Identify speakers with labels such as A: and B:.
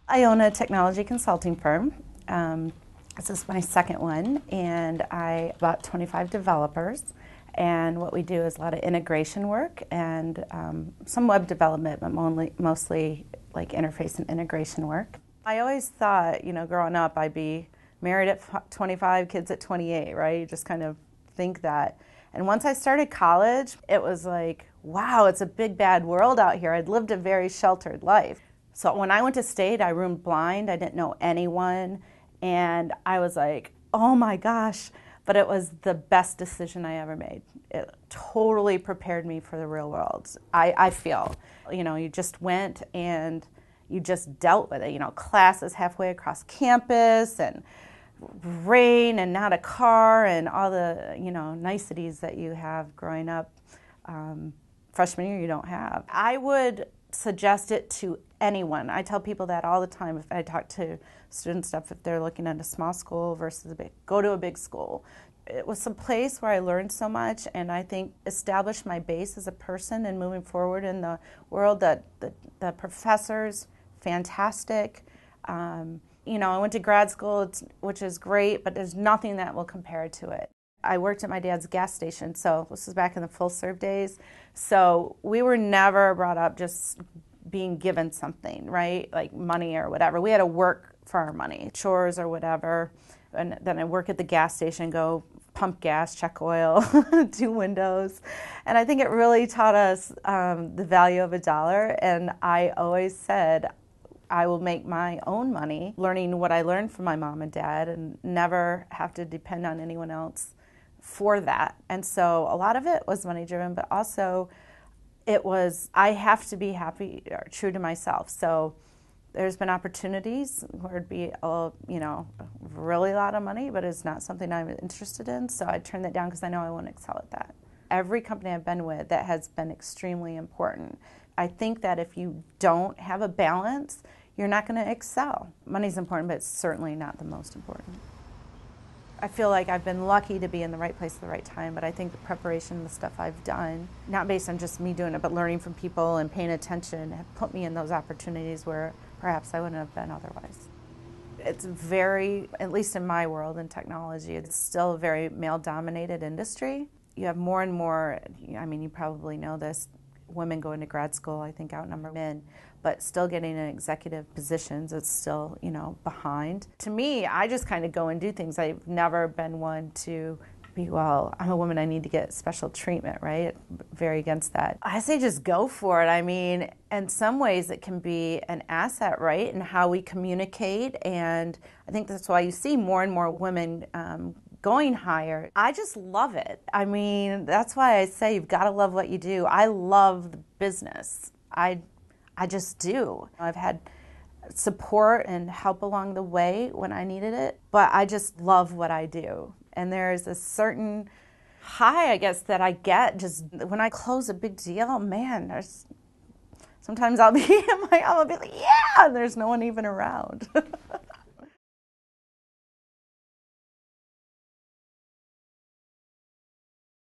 A: I own a technology consulting firm. This is my second one, and I about 25 developers. And what we do is a lot of integration work and some web development, but mostly like interface and integration work. I always thought, growing up, I'd be married at 25, kids at 28, right? You just kind of think that. And once I started college, it was like, wow, it's a big bad world out here. I'd lived a very sheltered life. So when I went to state, I roomed blind. I didn't know anyone. And I was like, oh my gosh. But it was the best decision I ever made. It totally prepared me for the real world. I feel, you just went and you just dealt with it. Classes halfway across campus and rain and not a car and all the, niceties that you have growing up. Freshman year you don't have. I would suggest it to anyone. I tell people that all the time if I talk to students if they're looking at a small school versus go to a big school. It was a place where I learned so much, and I think established my base as a person and moving forward in the world. That the professors, fantastic. I went to grad school, which is great, but there's nothing that will compare to it. I worked at my dad's gas station, so this was back in the full-serve days. So we were never brought up just being given something, right? Like money or whatever. We had to work for our money, chores or whatever. And then I work at the gas station, go pump gas, check oil, do windows. And I think it really taught us the value of a dollar. And I always said, I will make my own money, learning what I learned from my mom and dad and never have to depend on anyone else for that. And so a lot of it was money driven, but also it was, I have to be happy or true to myself. So there's been opportunities where it'd be a really lot of money, but it's not something I'm interested in. So I turn that down because I know I won't excel at that. Every company I've been with, that has been extremely important. I think that if you don't have a balance, you're not going to excel. Money's important, but it's certainly not the most important. I feel like I've been lucky to be in the right place at the right time, but I think the preparation, the stuff I've done, not based on just me doing it, but learning from people and paying attention, have put me in those opportunities where perhaps I wouldn't have been otherwise. It's very, at least in my world in technology, it's still a very male-dominated industry. You have more and more, you probably know this, women go into grad school, I think outnumber men, but still getting in executive positions, it's still, behind. To me, I just kind of go and do things. I've never been one to be, well, I'm a woman, I need to get special treatment, right? Very against that. I say just go for it. In some ways it can be an asset, right? In how we communicate, and I think that's why you see more and more women going higher. I just love it. That's why I say you've got to love what you do. I love the business. I just do. I've had support and help along the way when I needed it, but I just love what I do. And there's a certain high, I guess, that I get just when I close a big deal. Man, sometimes I'll be like, yeah, and there's no one even around.